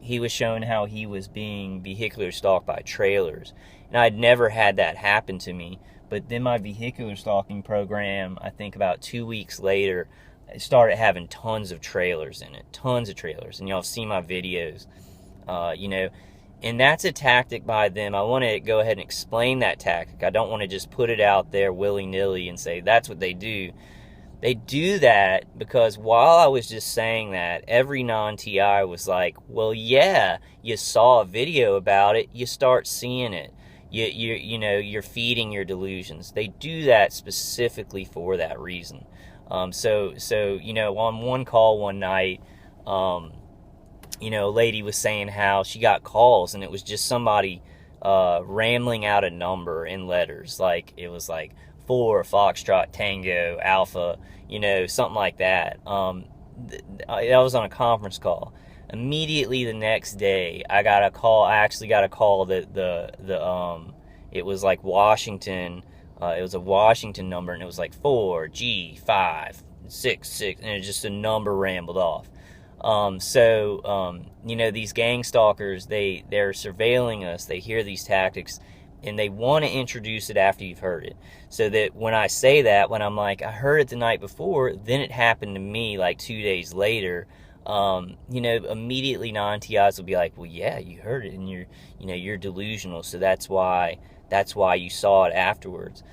he was showing how he was being vehicular stalked by trailers. And I'd never had that happen to me. But then my vehicular stalking program, I think about 2 weeks later, it started having tons of trailers in it. Tons of trailers. And y'all see my videos. And that's a tactic by them. I want to go ahead and explain that tactic. I don't want to just put it out there willy-nilly and say that's what they do. They do that because while I was just saying that, every non-TI was like, well, yeah, you saw a video about it, you start seeing it. You're feeding your delusions. They do that specifically for that reason. So on one call one night, a lady was saying how she got calls and it was just somebody rambling out a number in letters. Like, it was like 4, Foxtrot, Tango, Alpha, something like that. I was on a conference call. Immediately the next day, I got a call. I actually got a call that it was like Washington. It was a Washington number, and it was like 4G566, and it just a number rambled off. These gang stalkers, they're surveilling us. They hear these tactics, and they want to introduce it after you've heard it. So that when I say that, when I'm like, I heard it the night before, then it happened to me like 2 days later. Immediately non-TIs will be like, well, yeah, you heard it, and you're delusional, so that's why you saw it afterwards.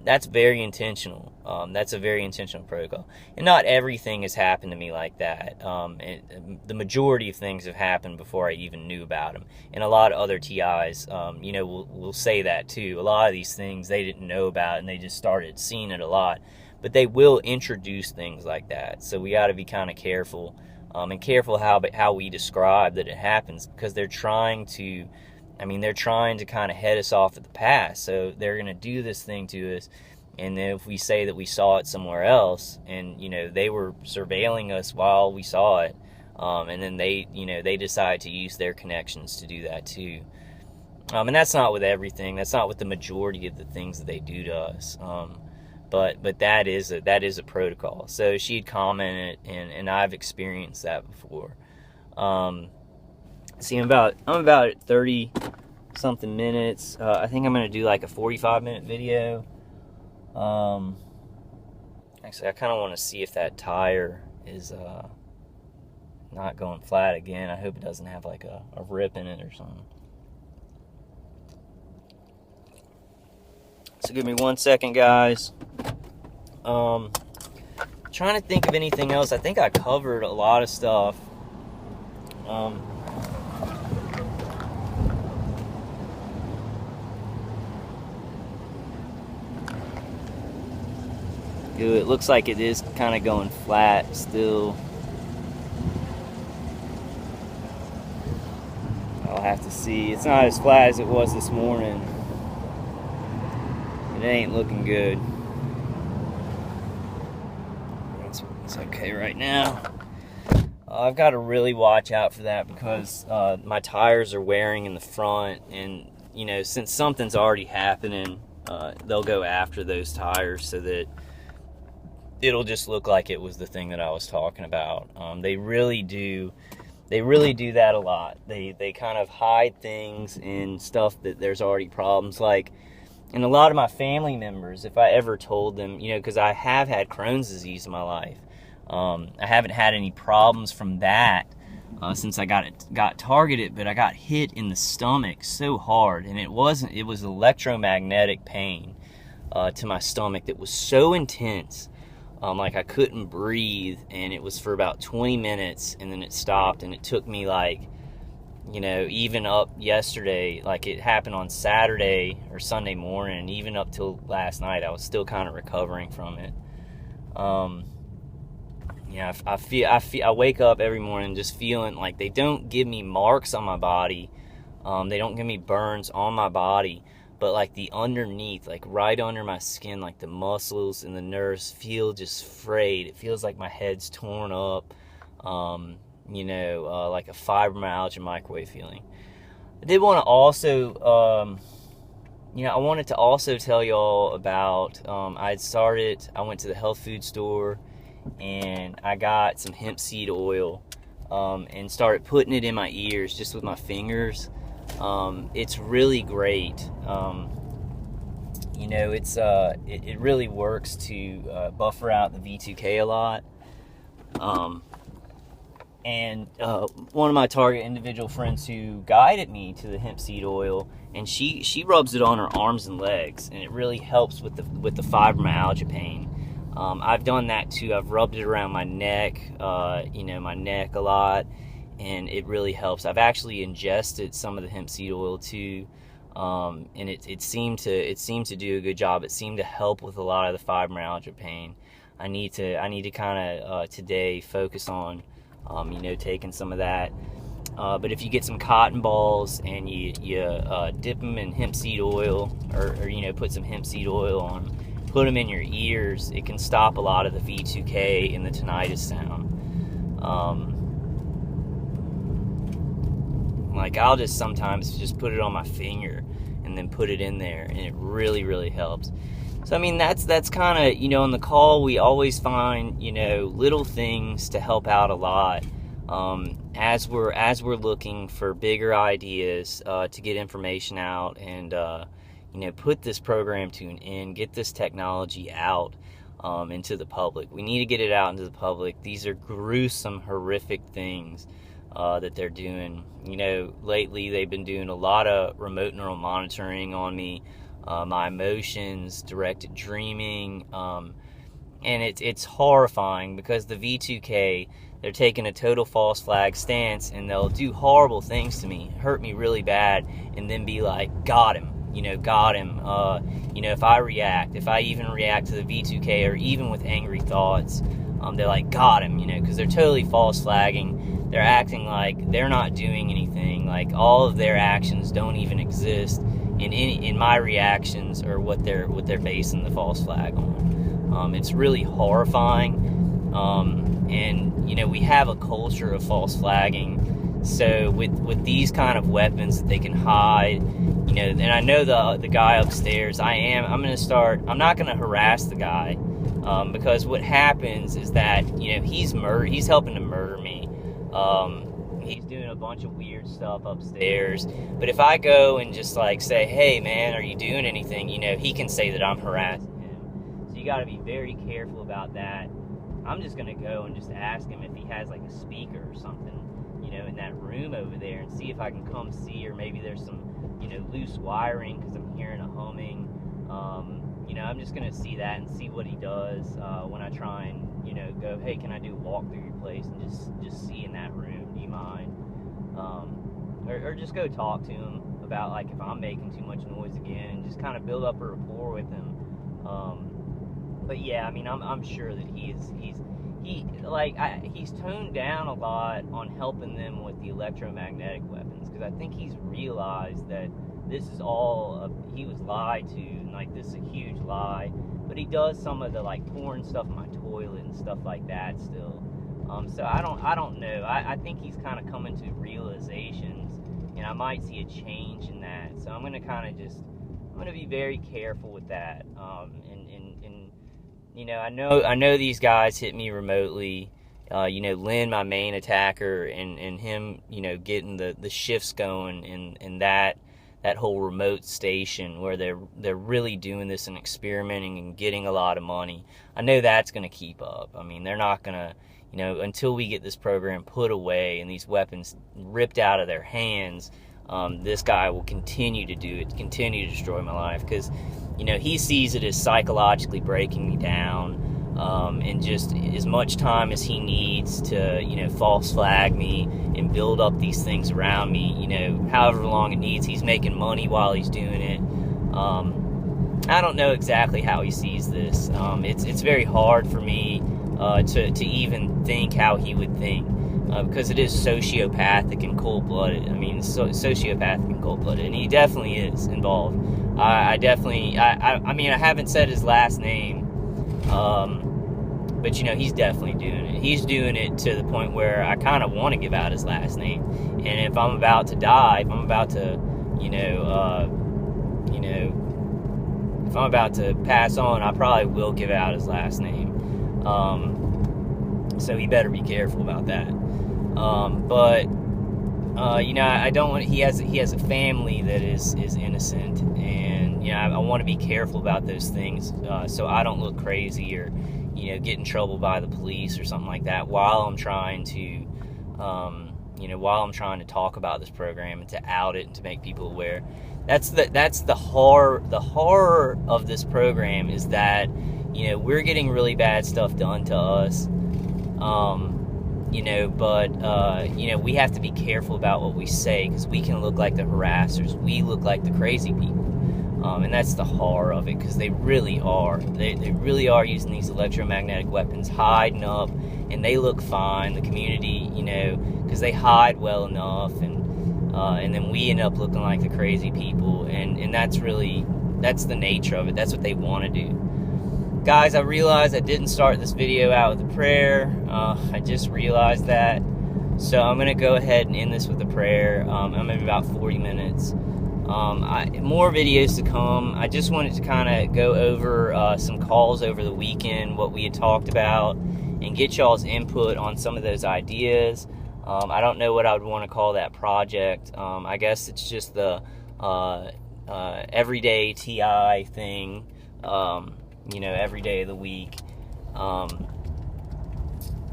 That's very intentional. That's a very intentional protocol. And not everything has happened to me like that. The majority of things have happened before I even knew about them. And a lot of other TIs, will say that too. A lot of these things they didn't know about, and they just started seeing it a lot. But they will introduce things like that. So we got to be kind of careful. And careful how we describe that it happens, because they're trying to kind of head us off at the past. So they're going to do this thing to us, and then if we say that we saw it somewhere else, and they were surveilling us while we saw it, and then they decide to use their connections to do that too. And that's not with everything. That's not with the majority of the things that they do to us. But that is a protocol. So she had commented, and I've experienced that before. See, I'm about at 30 something minutes. I think I'm gonna do like a 45-minute video. Actually, I kind of want to see if that tire is not going flat again. I hope it doesn't have like a rip in it or something. So give me 1 second, guys. Trying to think of anything else. I think I covered a lot of stuff. It looks like it is kind of going flat still. I'll have to see. It's not as flat as it was this morning. It ain't looking good. It's okay right now. I've got to really watch out for that, because my tires are wearing in the front, and since something's already happening, they'll go after those tires so that it'll just look like it was the thing that I was talking about. They really do that a lot. They kind of hide things in stuff that there's already problems. Like, and a lot of my family members, if I ever told them, because I have had Crohn's disease in my life, I haven't had any problems from that since I got targeted, but I got hit in the stomach so hard, and it was electromagnetic pain to my stomach that was so intense, like I couldn't breathe, and it was for about 20 minutes, and then it stopped, and it took me like, even up yesterday, like it happened on Saturday or Sunday morning, even up till last night, I was still kind of recovering from it. I wake up every morning just feeling like they don't give me marks on my body. They don't give me burns on my body, but like the underneath, like right under my skin, like the muscles and the nerves feel just frayed. It feels like my head's torn up, like a fibromyalgia microwave feeling. I did want to also, I wanted to also tell y'all about, I went to the health food store, and I got some hemp seed oil. and started putting it in my ears just with my fingers. It's really great. It really works to buffer out the V2K a lot. And one of my target individual friends who guided me to the hemp seed oil, and she rubs it on her arms and legs, and it really helps with the fibromyalgia pain. I've done that too. I've rubbed it around my neck, my neck a lot, and it really helps. I've actually ingested some of the hemp seed oil too, and it seemed to do a good job. It seemed to help with a lot of the fibromyalgia pain. I need to kind of today focus on taking some of that. But if you get some cotton balls and you dip them in hemp seed oil, or put some hemp seed oil on, put them in your ears, it can stop a lot of the V2K and the tinnitus sound. Like I'll just sometimes just put it on my finger and then put it in there, and it really, really helps. So I mean, that's kind of, on the call we always find, little things to help out a lot. As we're looking for bigger ideas to get information out and put this program to an end, get this technology out into the public. We need to get it out into the public. These are gruesome, horrific things that they're doing. Lately they've been doing a lot of remote neural monitoring on me, my emotions, directed dreaming, and it's horrifying because the V2K, they're taking a total false flag stance, and they'll do horrible things to me, hurt me really bad, and then be like, got him. If I even react to the V2K, or even with angry thoughts, they're like, got him, because they're totally false flagging. They're acting like they're not doing anything, like all of their actions don't even exist in my reactions, or what they're basing the false flag on. It's really horrifying. And we have a culture of false flagging. So with these kind of weapons that they can hide, and I know the guy upstairs, I'm not gonna harass the guy, because what happens is that, he's helping to murder me. He's doing a bunch of weird stuff upstairs. But if I go and just say, hey man, are you doing anything? He can say that I'm harassing him. So you gotta be very careful about that. I'm just gonna go and just ask him if he has like a speaker or something, in that room over there, and see if I can come see, or maybe there's some, loose wiring, because I'm hearing a humming. I'm just gonna see that and see what he does when I try and, go, hey, can I do a walk through your place and just see in that room? Do you mind? Or just go talk to him about like if I'm making too much noise again, and just kind of build up a rapport with him. But yeah, I mean, I'm sure that he's toned down a lot on helping them with the electromagnetic weapons, because I think he's realized that this is all he was lied to, and like this is a huge lie. But he does some of the like pouring stuff in my toilet and stuff like that still. So I don't know. I think he's kind of coming to realizations, and I might see a change in that. So I'm gonna be very careful with that. I know these guys hit me remotely. Lynn, my main attacker, and him, getting the shifts going in that whole remote station where they're really doing this and experimenting and getting a lot of money. I know that's going to keep up. I mean, they're not going to, until we get this program put away and these weapons ripped out of their hands, this guy will continue to do it, continue to destroy my life, because, he sees it as psychologically breaking me down, and just as much time as he needs to, false flag me and build up these things around me, however long it needs. He's making money while he's doing it. I don't know exactly how he sees this. It's very hard for me to even think how he would think, because it is sociopathic and cold-blooded. I mean, sociopathic and cold-blooded, and he definitely is involved. I haven't said his last name, but he's definitely doing it. He's doing it to the point where I kind of want to give out his last name. And if I'm about to die, if I'm about to pass on, I probably will give out his last name. So he better be careful about that. But I don't want. He has a family that is innocent, and I want to be careful about those things, so I don't look crazy or get in trouble by the police or something like that while I'm trying to talk about this program and to out it and to make people aware. That's the horror of this program, is that we're getting really bad stuff done to us. But we have to be careful about what we say, because we can look like the harassers. We look like the crazy people. And that's the horror of it, because they really are. They really are using these electromagnetic weapons, hiding up, and they look fine. The community, because they hide well enough, and then we end up looking like the crazy people, and that's the nature of it. That's what they want to do. Guys, I realized I didn't start this video out with a prayer. I just realized that. So I'm going to go ahead and end this with a prayer. I'm at about 40 minutes. More videos to come. I just wanted to kind of go over some calls over the weekend, what we had talked about, and get y'all's input on some of those ideas. I don't know what I would want to call that project. I guess it's just the everyday TI thing. Every day of the week. So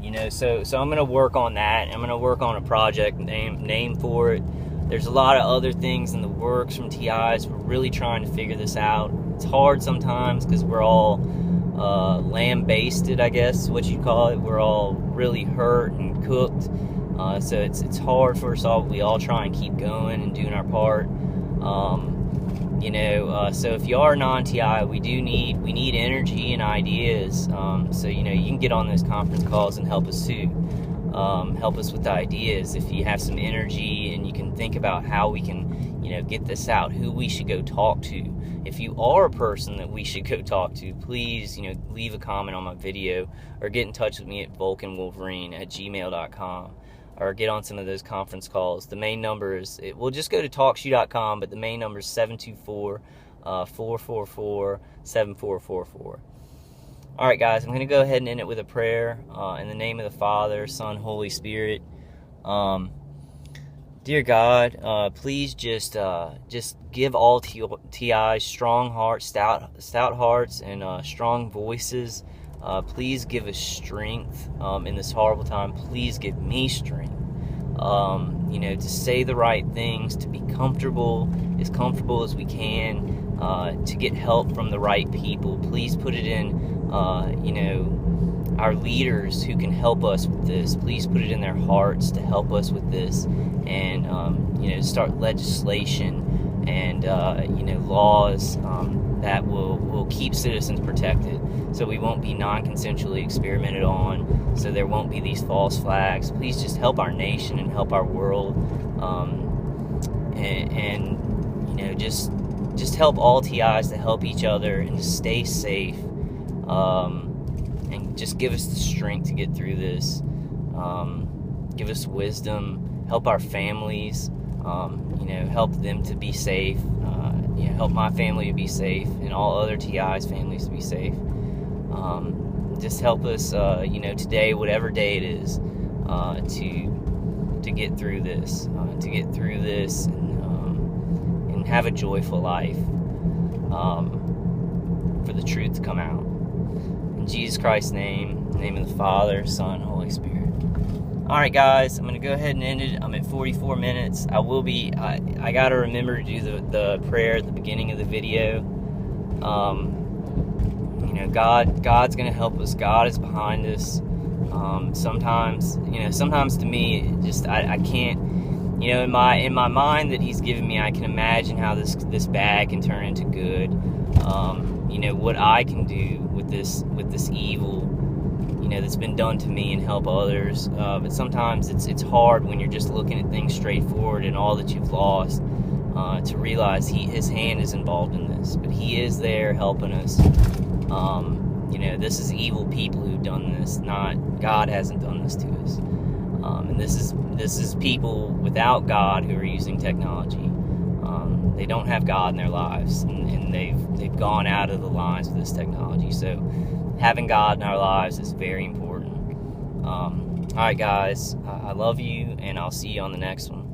I'm going to work on that. I'm going to work on a project name for it. There's a lot of other things in the works from TIs. We're really trying to figure this out. It's hard sometimes because we're all lamb-basted, I guess is what you'd call it. We're all really hurt and cooked. So it's hard for us all. We all try and keep going and doing our part. So if you are non-TI, we need energy and ideas. So you can get on those conference calls and help us too. Help us with the ideas. If you have some energy and you can think about how we can, get this out, who we should go talk to. If you are a person that we should go talk to, please, leave a comment on my video or get in touch with me at vulcanwolverine@gmail.com. Or get on some of those conference calls. The main number is, we'll just go to TalkShoe.com, but the main number is 724-444-7444. All right, guys, I'm going to go ahead and end it with a prayer. In the name of the Father, Son, Holy Spirit. Dear God, please just give all TIs strong hearts, stout hearts, and strong voices. Please give us strength in this horrible time. Please give me strength, to say the right things, to be comfortable as we can, to get help from the right people. Please put it in, our leaders who can help us with this. Please put it in their hearts to help us with this, and start legislation and laws that will keep citizens protected, so we won't be non-consensually experimented on, so there won't be these false flags. Please just help our nation and help our world, just help all TIs to help each other and to stay safe, and just give us the strength to get through this. Give us wisdom, help our families, help them to be safe, help my family to be safe, and all other TIs' families to be safe. Just help us, today, whatever day it is, to get through this, and have a joyful life, for the truth to come out. In Jesus Christ's name, in the name of the Father, Son, Holy Spirit. Alright, guys, I'm going to go ahead and end it. I'm at 44 minutes. I got to remember to do the prayer at the beginning of the video. God's going to help us. God is behind us. Sometimes to me, I can't, in my mind that He's given me, I can imagine how this bad can turn into good. What I can do with this evil, that's been done to me, and help others. But sometimes it's hard when you're just looking at things straightforward and all that you've lost, to realize His hand is involved in this. But He is there helping us. This is evil people who've done this. Not God hasn't done this to us. And this is people without God who are using technology. They don't have God in their lives, and they've gone out of the lines with this technology. So having God in our lives is very important. All All right, guys, I love you, and I'll see you on the next one.